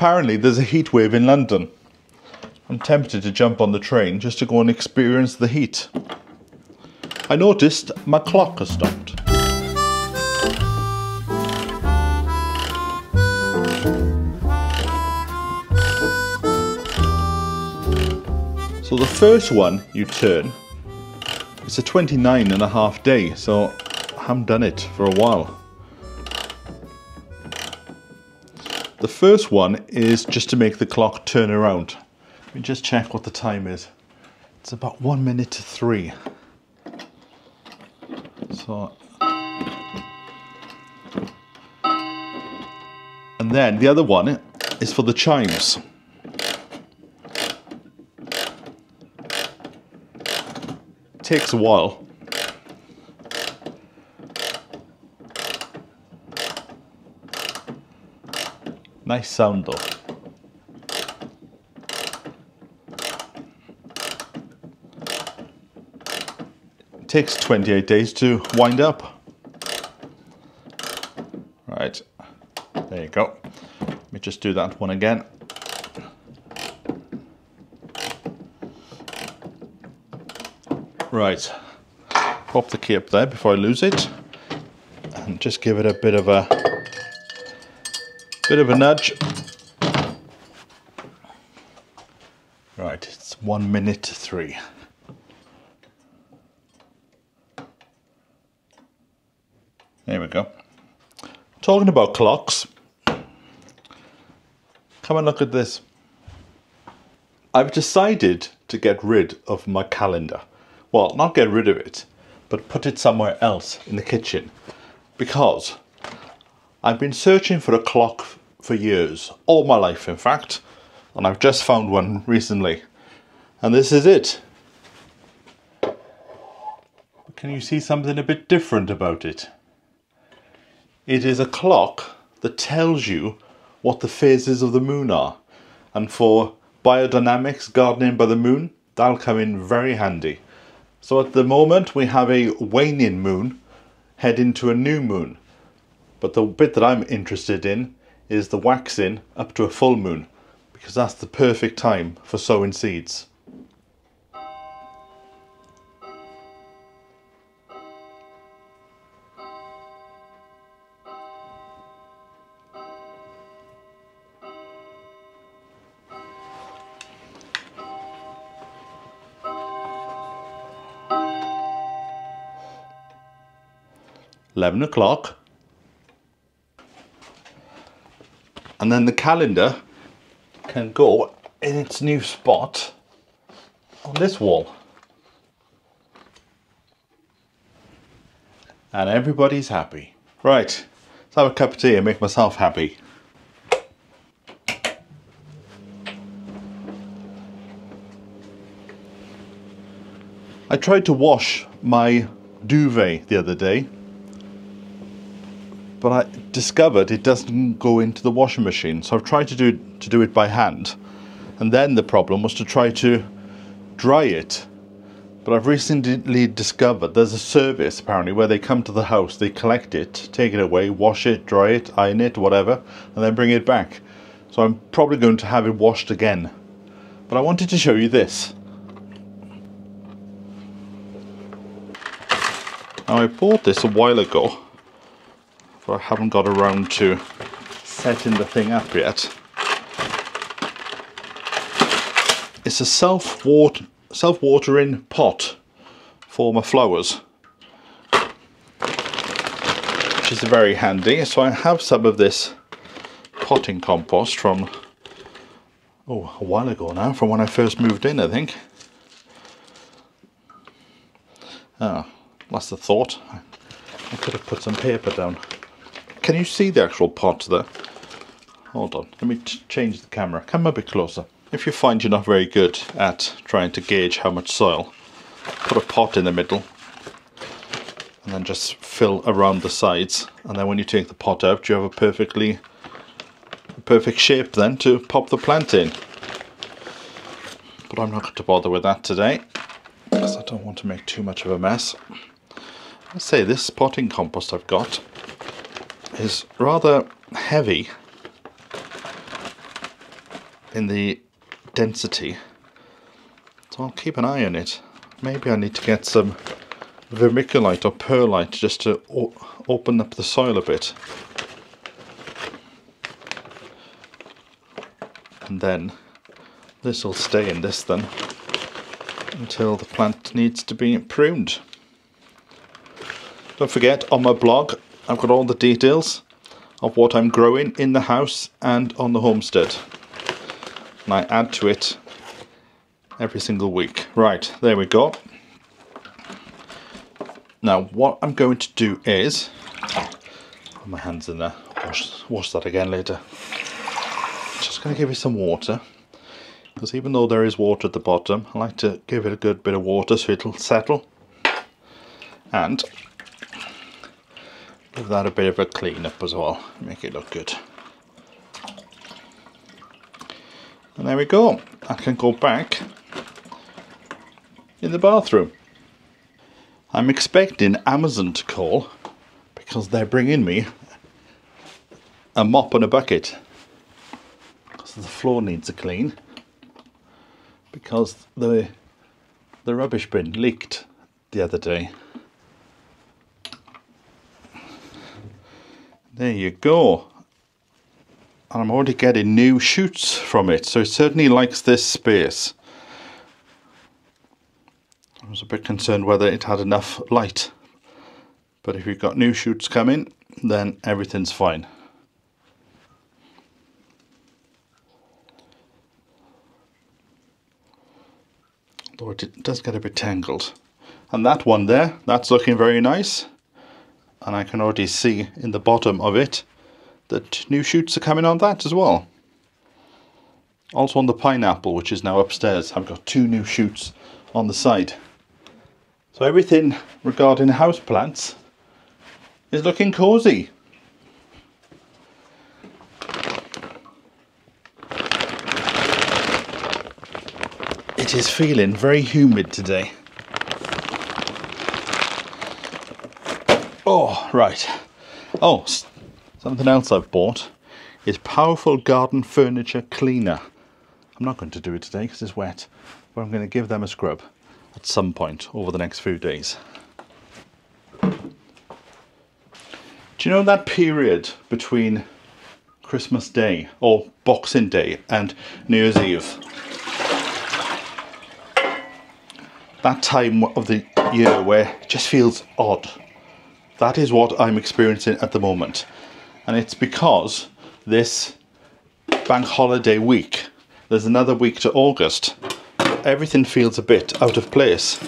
Apparently there's a heat wave in London. I'm tempted to jump on the train just to go and experience the heat. I noticed my clock has stopped. So the first one you turn, it's a 29.5 day, so I haven't done it for a while. The first one is just to make the clock turn around. Let me just check what the time is. It's about 1 minute to 3. So, and then the other one is for the chimes. Takes a while. Nice sound though. It takes 28 days to wind up. Right, there you go. Let me just do that one again. Right, pop the key up there before I lose it, and just give it a bit of a nudge. Right, it's 1 minute to 3. There we go. Talking about clocks, come and look at this. I've decided to get rid of my calendar. Well, not get rid of it, but put it somewhere else in the kitchen, because I've been searching for a clock for years, all my life in fact, and I've just found one recently, and this is it. Can you see something a bit different about it? It is a clock that tells you what the phases of the moon are, and for biodynamics, gardening by the moon, that'll come in very handy. So at the moment we have a waning moon heading to a new moon. But the bit that I'm interested in is the waxing up to a full moon, because that's the perfect time for sowing seeds. £11 and then the calendar can go in its new spot on this wall, and everybody's happy. Right, let's have a cup of tea and make myself happy. I tried to wash my duvet the other day, but I discovered it doesn't go into the washing machine, so I've tried to do it by hand, and then the problem was to try to dry it. But I've recently discovered there's a service apparently where they come to the house, they collect it, take it away, wash it, dry it, iron it, whatever, and then bring it back. So I'm probably going to have it washed again. But I wanted to show you this. Now I bought this a while ago, but I haven't got around to setting the thing up yet. It's a self-watering pot for my flowers, which is very handy. So I have some of this potting compost from a while ago now, from when I first moved in, I think. That's the thought. I could have put some paper down. Can you see the actual pot there? Hold on, let me change the camera. Come a bit closer. If you find you're not very good at trying to gauge how much soil, put a pot in the middle and then just fill around the sides, and then when you take the pot out you have a perfect shape then to pop the plant in. But I'm not going to bother with that today, because I don't want to make too much of a mess. Let's say this potting compost I've got is rather heavy, in the density. So I'll keep an eye on it. Maybe I need to get some vermiculite or perlite just to open up the soil a bit. And then this will stay in this then until the plant needs to be pruned. Don't forget, on my blog I've got all the details of what I'm growing in the house and on the homestead, and I add to it every single week. Right, there we go. Now what I'm going to do is, put my hands in there, wash that again later. Just going to give it some water, because even though there is water at the bottom, I like to give it a good bit of water so it'll settle, and give that a bit of a clean up as well, make it look good. And there we go. I can go back in the bathroom. I'm expecting Amazon to call because they're bringing me a mop and a bucket. The floor needs a clean because the rubbish bin leaked the other day. There you go. And I'm already getting new shoots from it, so it certainly likes this space. I was a bit concerned whether it had enough light, but if you've got new shoots coming, then everything's fine. Though it does get a bit tangled. And that one there, that's looking very nice. And I can already see in the bottom of it that new shoots are coming on that as well. Also on the pineapple, which is now upstairs, I've got 2 new shoots on the side. So everything regarding houseplants is looking cozy. It is feeling very humid today. Oh, right. Oh, something else I've bought is Powerful Garden Furniture Cleaner. I'm not going to do it today because it's wet, but I'm going to give them a scrub at some point over the next few days. Do you know that period between Christmas Day or Boxing Day and New Year's Eve? That time of the year where it just feels odd. That is what I'm experiencing at the moment. And it's because this bank holiday week, there's another week to August. Everything feels a bit out of place.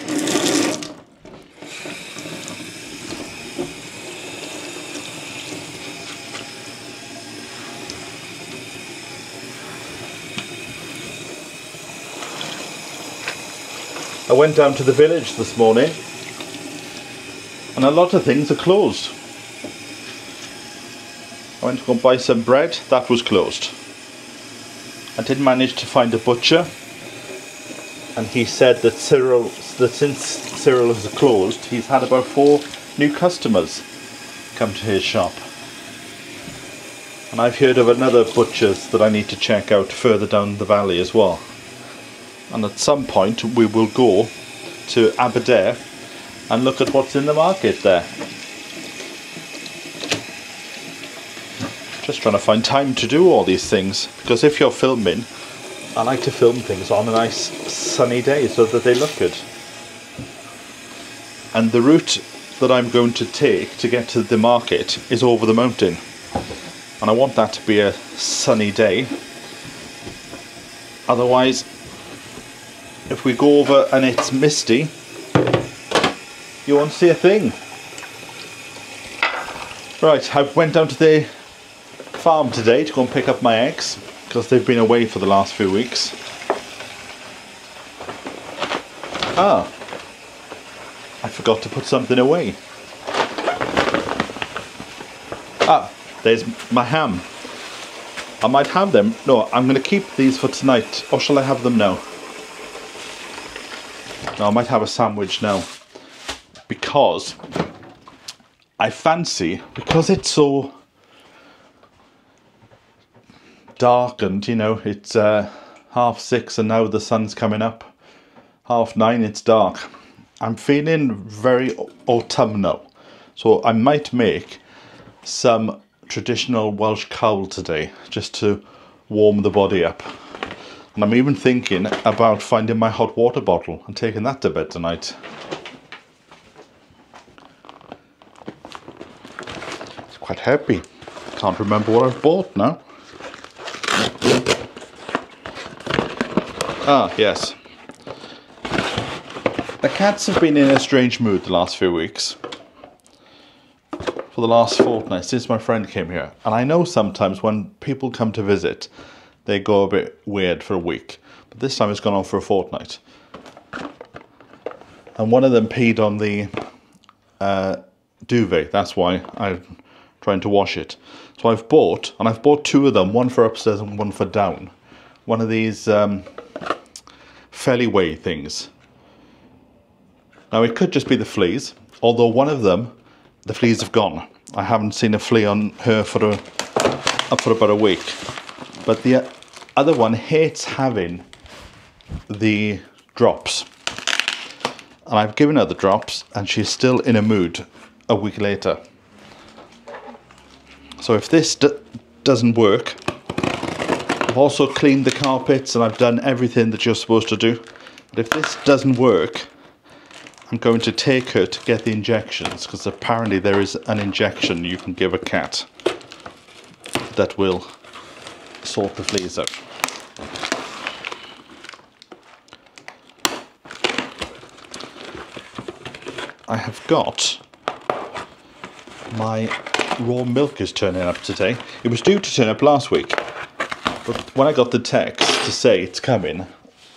I went down to the village this morning and a lot of things are closed. I went to go buy some bread, that was closed. I did manage to find a butcher, and he said that since Cyril has closed, he's had about 4 new customers come to his shop. And I've heard of another butcher's that I need to check out further down the valley as well. And at some point we will go to Aberdare and look at what's in the market there. Just trying to find time to do all these things, because if you're filming, I like to film things on a nice sunny day so that they look good. And the route that I'm going to take to get to the market is over the mountain, and I want that to be a sunny day. Otherwise, if we go over and it's misty, you won't see a thing. Right, I went down to the farm today to go and pick up my eggs because they've been away for the last few weeks. Ah, I forgot to put something away. Ah, there's my ham. I might have them. No, I'm going to keep these for tonight, or shall I have them now? No, I might have a sandwich now, because I fancy, because it's so darkened, you know, it's 6:30 and now the sun's coming up. 9:30, it's dark. I'm feeling very autumnal, so I might make some traditional Welsh cowl today just to warm the body up. And I'm even thinking about finding my hot water bottle and taking that to bed tonight. It's quite heavy. Can't remember what I've bought now. Ah, yes. The cats have been in a strange mood the last few weeks. For the last fortnight, since my friend came here. And I know sometimes when people come to visit, they go a bit weird for a week. But this time it's gone on for a fortnight. And one of them peed on the duvet. That's why I'm trying to wash it. So I've bought 2 of them, one for upstairs and one for down. One of these Feliway things. Now it could just be the fleas, although one of them, the fleas have gone. I haven't seen a flea on her for about a week. But the other one hates having the drops. And I've given her the drops and she's still in a mood a week later. So if this doesn't work, I've also cleaned the carpets and I've done everything that you're supposed to do. But if this doesn't work, I'm going to take her to get the injections, because apparently there is an injection you can give a cat that will sort the fleas out. I have got my raw milk is turning up today. It was due to turn up last week, but when I got the text to say it's coming,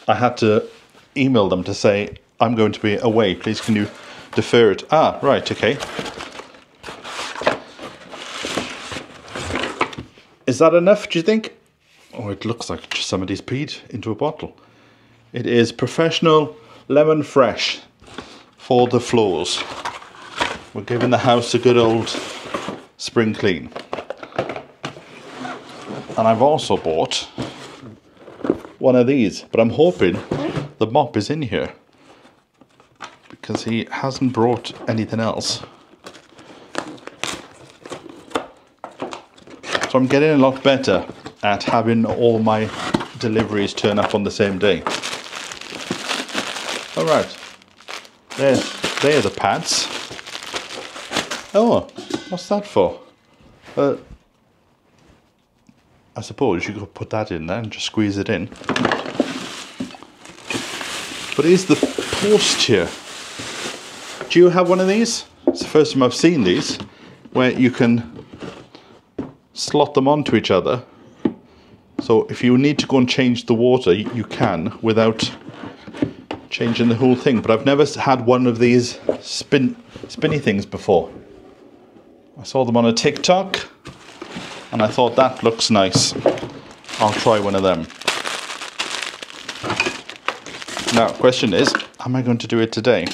I had to email them to say, I'm going to be away, please can you defer it? Ah, right, okay. Is that enough, do you think? Oh, it looks like just somebody's peed into a bottle. It is professional lemon fresh for the floors. We're giving the house a good old spring clean. And I've also bought one of these, but I'm hoping the mop is in here, because he hasn't brought anything else. So I'm getting a lot better at having all my deliveries turn up on the same day. Alright, there are the pads. Oh, what's that for? I suppose you could put that in there and just squeeze it in. But here's the post here. Do you have one of these? It's the first time I've seen these, where you can slot them onto each other. So if you need to go and change the water, you can without changing the whole thing. But I've never had one of these spinny things before. I saw them on a TikTok and I thought that looks nice. I'll try one of them. Now, question is, am I going to do it today?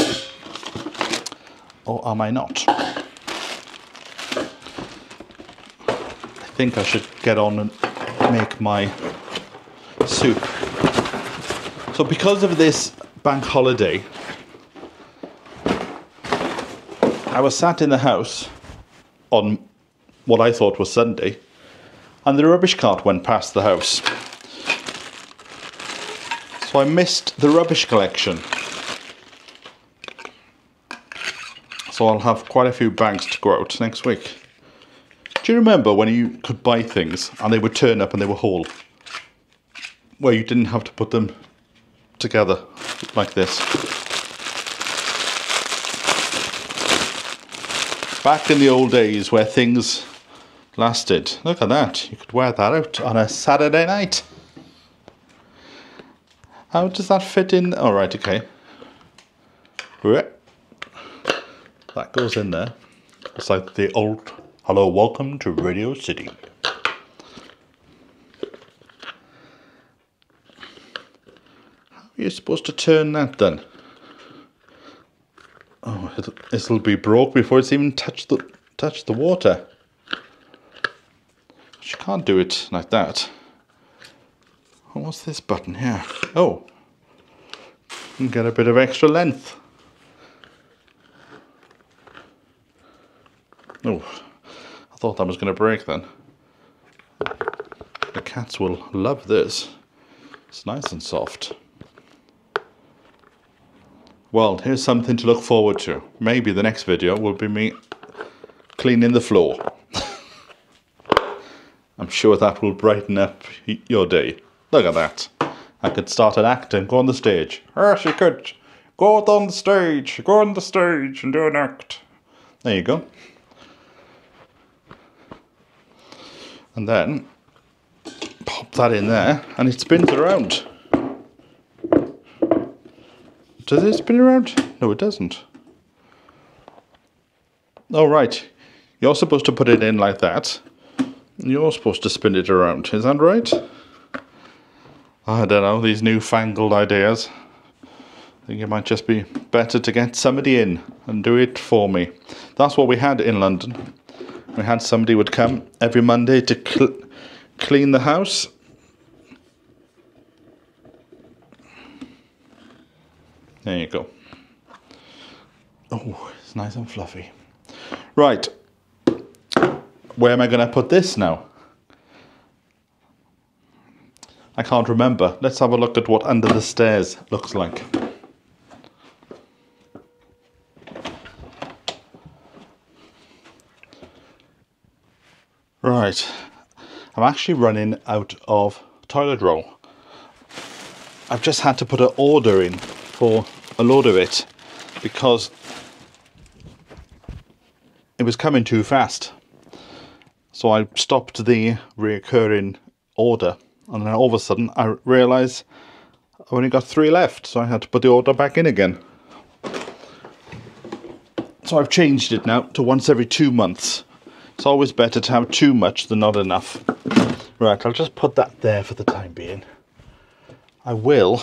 Or am I not? I think I should get on and make my soup. So because of this bank holiday, I was sat in the house on what I thought was Sunday, and the rubbish cart went past the house. So I missed the rubbish collection. So I'll have quite a few bags to go out next week. Do you remember when you could buy things and they would turn up and they were whole? Where you didn't have to put them together like this. Back in the old days where things lasted. Look at that. You could wear that out on a Saturday night. How does that fit in? All right, okay. That goes in there. It's like the old, hello, welcome to Radio City. How are you supposed to turn that then? Oh, it'll be broke before it's even touched the water. You can't do it like that. What's this button here? Oh, you can get a bit of extra length. Oh, I thought that was going to break then. The cats will love this. It's nice and soft. Well, here's something to look forward to. Maybe the next video will be me cleaning the floor. I'm sure that will brighten up your day. Look at that. I could start an act and go on the stage. Yes, you could. Go on the stage. Go on the stage and do an act. There you go. And then pop that in there and it spins around. Does it spin around? No, it doesn't. Oh, right. You're supposed to put it in like that. You're supposed to spin it around. Is that right? I don't know, these newfangled ideas. I think it might just be better to get somebody in and do it for me. That's what we had in London. We had somebody would come every Monday to clean the house. There you go. Oh, it's nice and fluffy. Right. Where am I going to put this now? I can't remember. Let's have a look at what under the stairs looks like. Right. I'm actually running out of toilet roll. I've just had to put an order in for a load of it because it was coming too fast. So I stopped the recurring order, and then all of a sudden I realised I only got 3 left, so I had to put the order back in again. So I've changed it now to once every 2 months. It's always better to have too much than not enough. Right, I'll just put that there for the time being. I will,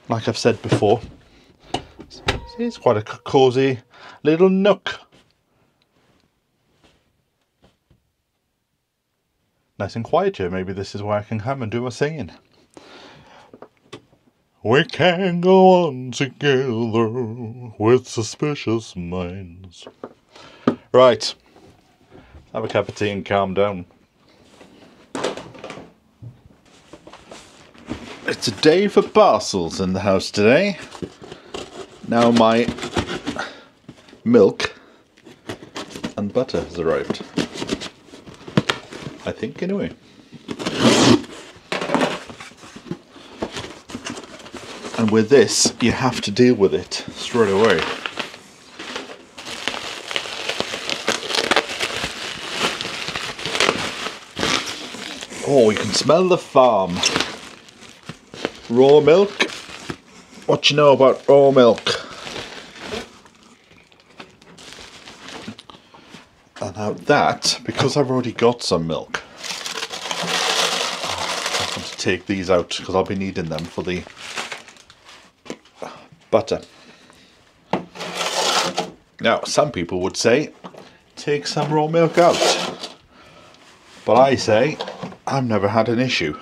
like I've said before, see, it's quite a cosy little nook. Nice and quiet here. Maybe this is where I can come and do my singing. We can go on together with suspicious minds. Right. Have a cup of tea and calm down. It's a day for parcels in the house today. Now my milk and butter has arrived. I think, anyway. And with this, you have to deal with it straight away. Oh, you can smell the farm. Raw milk. What you know about raw milk? And now that, because I've already got some milk, I'm going to take these out because I'll be needing them for the butter. Now, some people would say, take some raw milk out. But I say, I've never had an issue.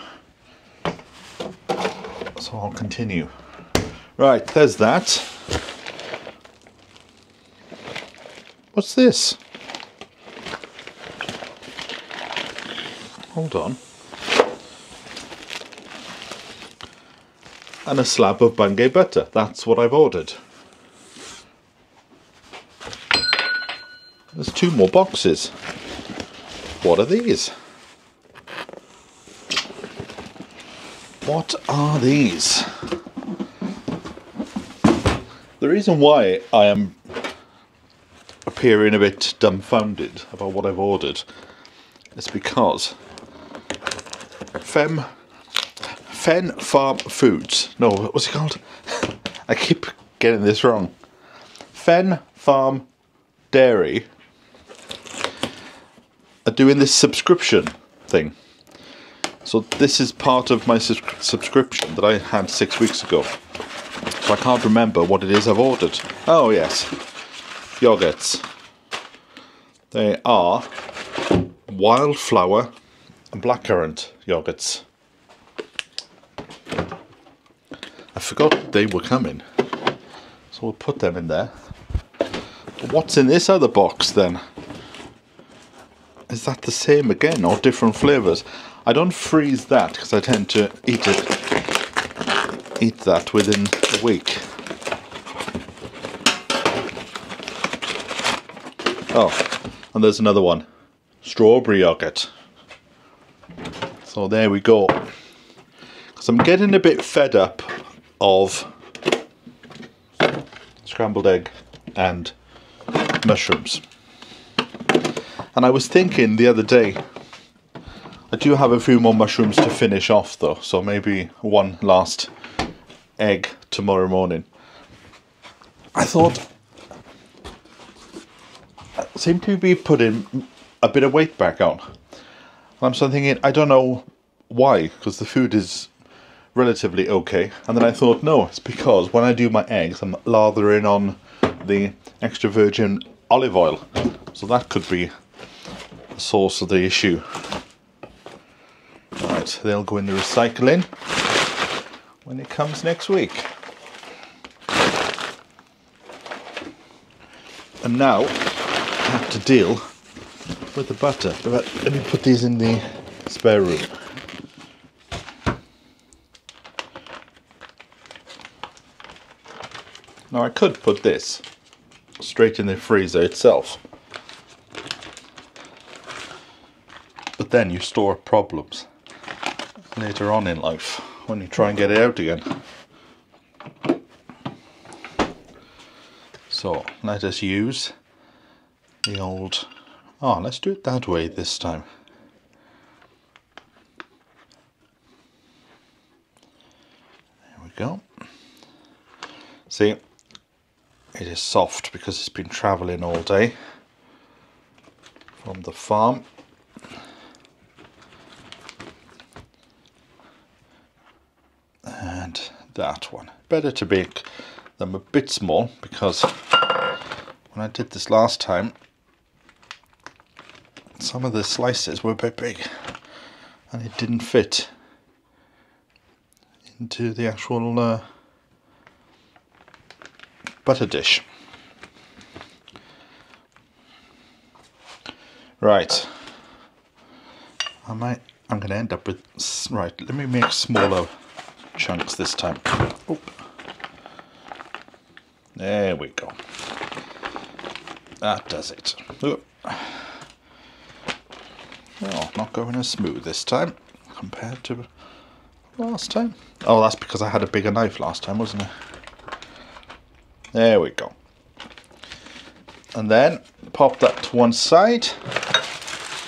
So I'll continue. Right, there's that. What's this? Hold on. And a slab of Bungay butter. That's what I've ordered. There's 2 more boxes. What are these? What are these? The reason why I am appearing a bit dumbfounded about what I've ordered is because Fen Farm Foods, no, what's it called? I keep getting this wrong. Fen Farm Dairy are doing this subscription thing. So this is part of my subscription that I had 6 weeks ago. So I can't remember what it is I've ordered. Oh yes, yogurts. They are wildflower and blackcurrant yogurts. I forgot they were coming. So we'll put them in there. But what's in this other box then? Is that the same again or different flavours? I don't freeze that because I tend to eat that within a week. Oh, and there's another one. Strawberry yogurt. So there we go. Because I'm getting a bit fed up of scrambled egg and mushrooms. And I was thinking the other day, I do have a few more mushrooms to finish off though, so maybe one last egg tomorrow morning. I thought I seem to be putting a bit of weight back on. I'm sort of thinking, I don't know why, because the food is relatively okay. And then I thought, no, it's because when I do my eggs, I'm lathering on the extra virgin olive oil. So that could be the source of the issue. Right, they'll go in the recycling when it comes next week. And now I have to deal with the butter. Let me put these in the spare room. Now I could put this straight in the freezer itself, but then you store problems later on in life when you try and get it out again. So let us use the old, let's do it that way this time. There we go. See, it is soft because it's been travelling all day from the farm. And that one. Better to make them a bit small because when I did this last time, some of the slices were a bit big and it didn't fit into the actual butter dish. Right. I'm going to end up with, right, let me make smaller chunks this time. Oop. There we go. That does it. Oop. Oh, not going as smooth this time compared to last time. Oh, that's because I had a bigger knife last time, wasn't it? There we go. And then pop that to one side.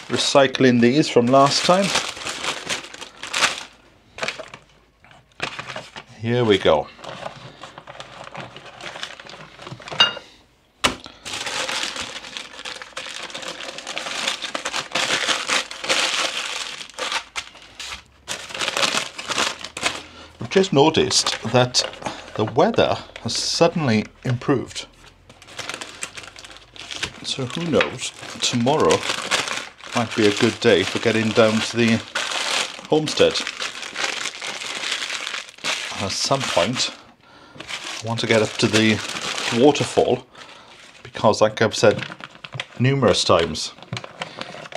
Recycling these from last time. Here we go. I've just noticed that the weather has suddenly improved. So who knows, tomorrow might be a good day for getting down to the homestead. At some point I want to get up to the waterfall because, like I've said numerous times,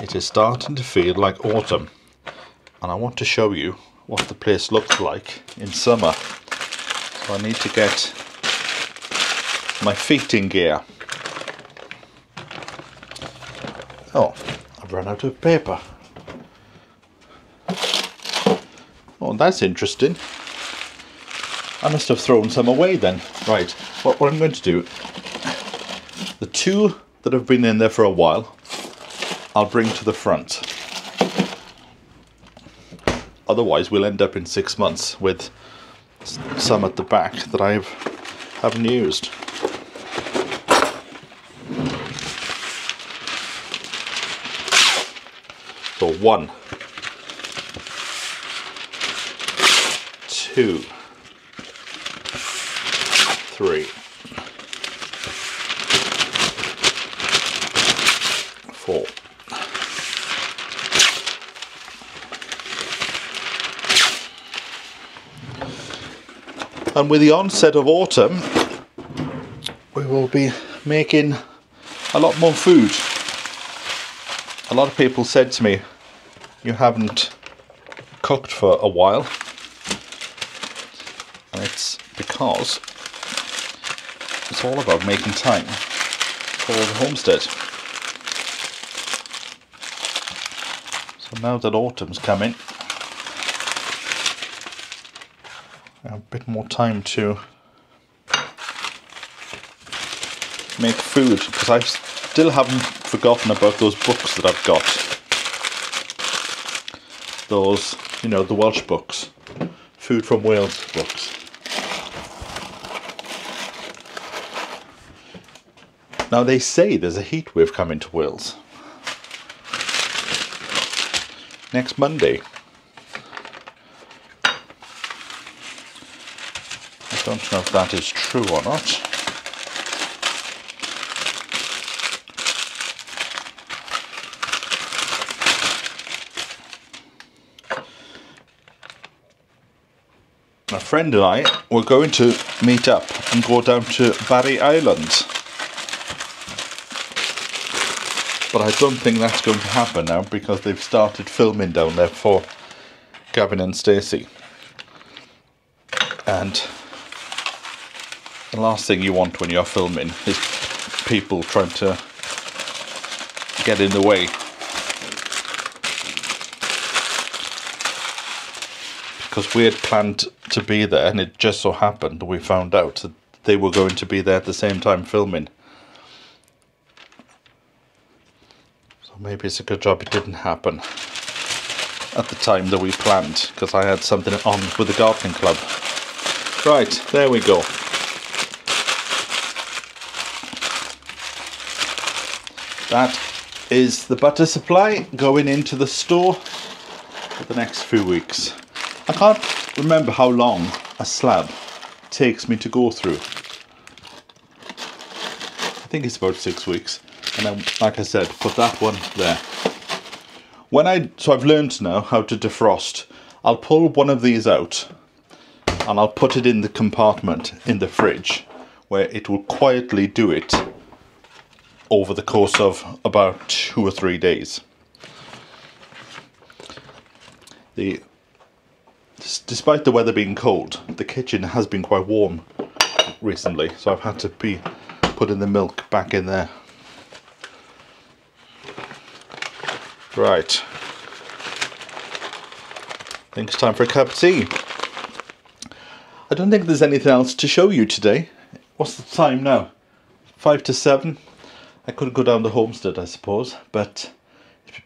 it is starting to feel like autumn and I want to show you what the place looks like in summer. So I need to get my feet in gear. Oh, I've run out of paper. Oh, that's interesting. I must have thrown some away then. Right, what I'm going to do, the two that have been in there for a while, I'll bring to the front. Otherwise we'll end up in 6 months with some at the back that I haven't used. So 1, 2, 3, 4. And with the onset of autumn, we will be making a lot more food. A lot of people said to me, you haven't cooked for a while. And it's because it's all about making time for the homestead. So now that autumn's coming, I have a bit more time to make food, because I still haven't forgotten about those books that I've got. Those, you know, the Welsh books, Food from Wales books. Now they say there's a heat wave coming to Wales next Monday. I don't know if that is true or not. My friend and I were going to meet up and go down to Barry Island. But I don't think that's going to happen now, because they've started filming down there for Gavin and Stacey. And the last thing you want when you're filming is people trying to get in the way. Because we had planned to be there, and it just so happened that we found out that they were going to be there at the same time filming. So maybe it's a good job it didn't happen at the time that we planned, because I had something on with the gardening club. Right, there we go. That is the butter supply going into the store for the next few weeks. I can't remember how long a slab takes me to go through. I think it's about 6 weeks. And then, like I said, put that one there. So I've learned now how to defrost. I'll pull one of these out and I'll put it in the compartment in the fridge, where it will quietly do it over the course of about 2 or 3 days. Despite the weather being cold, the kitchen has been quite warm recently, so I've had to be putting the milk back in there. Right, I think it's time for a cup of tea. I don't think there's anything else to show you today. What's the time now? 5 to 7. I could go down the homestead, I suppose, but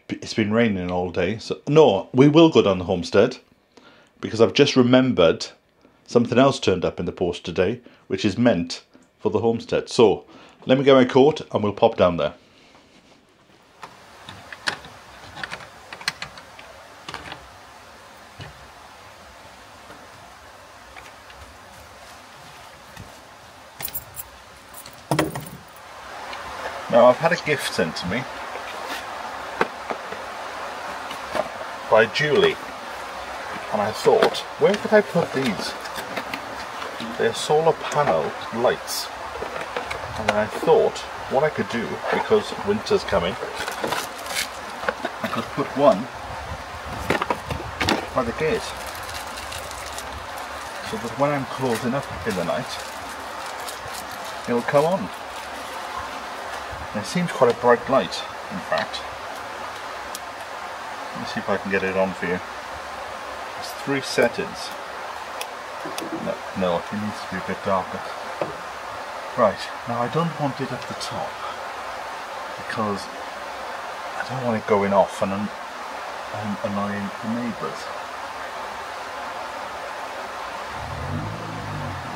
it's been raining all day. So no, we will go down the homestead, because I've just remembered something else turned up in the post today, which is meant for the homestead. So let me get my coat and we'll pop down there. Now, I've had a gift sent to me by Julie, and I thought, where could I put these? They're solar panel lights, and I thought what I could do, because winter's coming, I could put one by the gate, so that when I'm closing up in the night, it'll come on. And it seems quite a bright light, in fact. Let me see if I can get it on for you. There's 3 settings. No, it needs to be a bit darker. Right, now I don't want it at the top, because I don't want it going off and annoying the neighbours.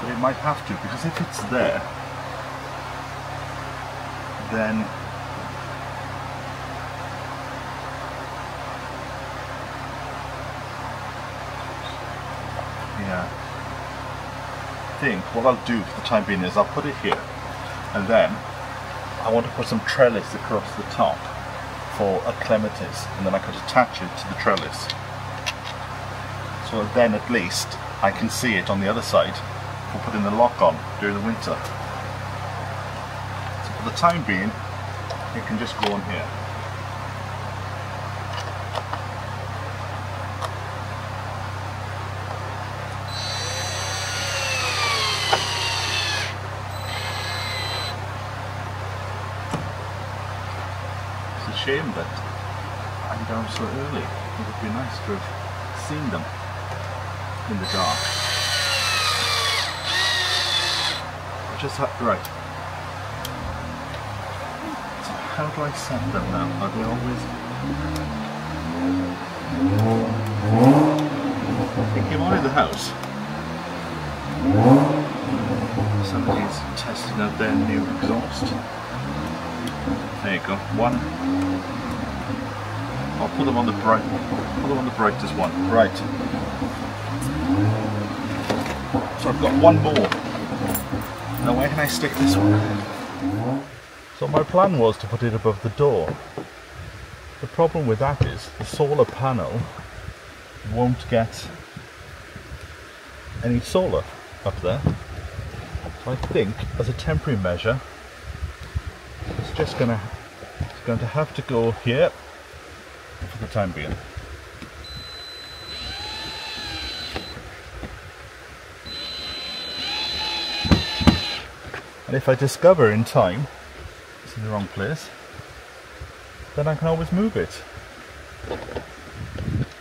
But it might have to, because if it's there, then yeah, I think what I'll do for the time being is I'll put it here, and then I want to put some trellis across the top for a clematis, and then I could attach it to the trellis, so then at least I can see it on the other side for putting the lock on during the winter. So for the time being, it can just go on here. It's a shame that I'm down so early. It would be nice to have seen them in the dark. Just right. So how do I set them now? Are they always? They came out of the house. Somebody's testing out their new exhaust. There you go. One. I'll put them on the bright. Put them on the brightest one. Right. So I've got one more. Now where can I stick this one? So my plan was to put it above the door. The problem with that is the solar panel won't get any solar up there. So I think as a temporary measure it's just going to have to go here for the time being. And if I discover in time it's in the wrong place, then I can always move it.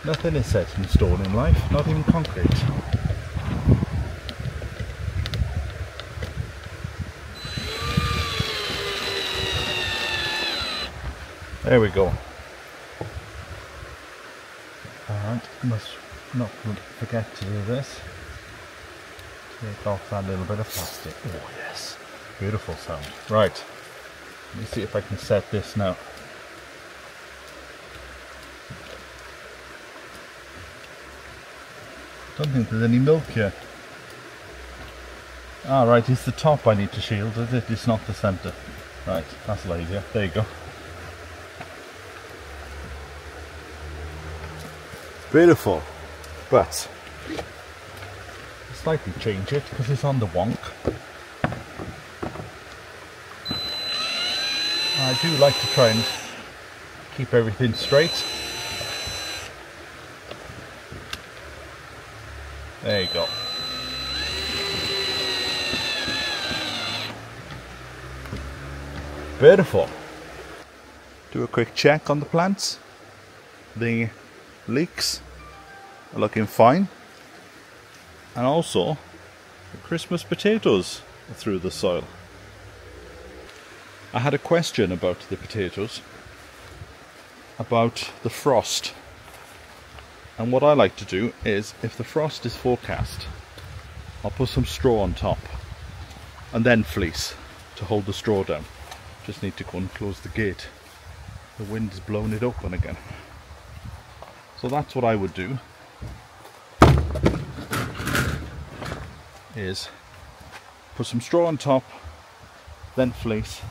Nothing is set in stone in life, not even concrete. There we go. Alright, must not forget to do this. Take off that little bit of plastic. Oh yes. Beautiful sound. Right, let me see if I can set this now. Don't think there's any milk here. Ah, right, it's the top I need to shield, is it? It's not the centre. Right, that's lazier. There you go. Beautiful, but I'll slightly change it because it's on the wonk. I do like to try and keep everything straight. There you go. Beautiful. Do a quick check on the plants. The leeks are looking fine. And also the Christmas potatoes are through the soil. I had a question about the potatoes, about the frost. And what I like to do is, if the frost is forecast, I'll put some straw on top and then fleece to hold the straw down. Just need to go and close the gate. The wind has blown it open again. So that's what I would do, is put some straw on top, then fleece,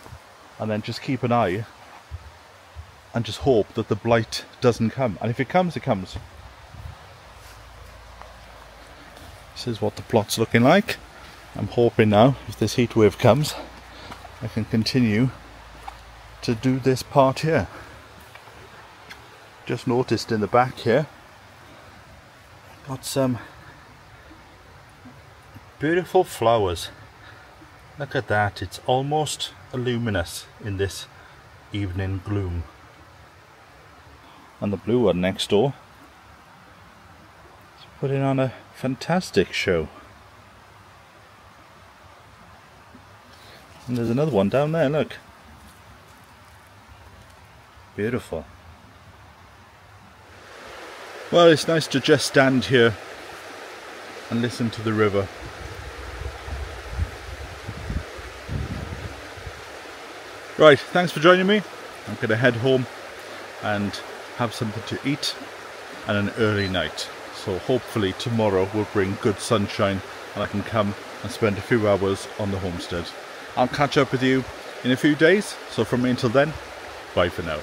and then just keep an eye and just hope that the blight doesn't come. And if it comes, it comes. This is what the plot's looking like. I'm hoping now, if this heat wave comes, I can continue to do this part here. Just noticed in the back here, got some beautiful flowers. Look at that, it's almost luminous in this evening gloom. And the blue one next door is putting on a fantastic show. And there's another one down there, look. Beautiful. Well, it's nice to just stand here and listen to the river. Right, thanks for joining me. I'm going to head home and have something to eat and an early night. So hopefully tomorrow will bring good sunshine and I can come and spend a few hours on the homestead. I'll catch up with you in a few days. So from me until then, bye for now.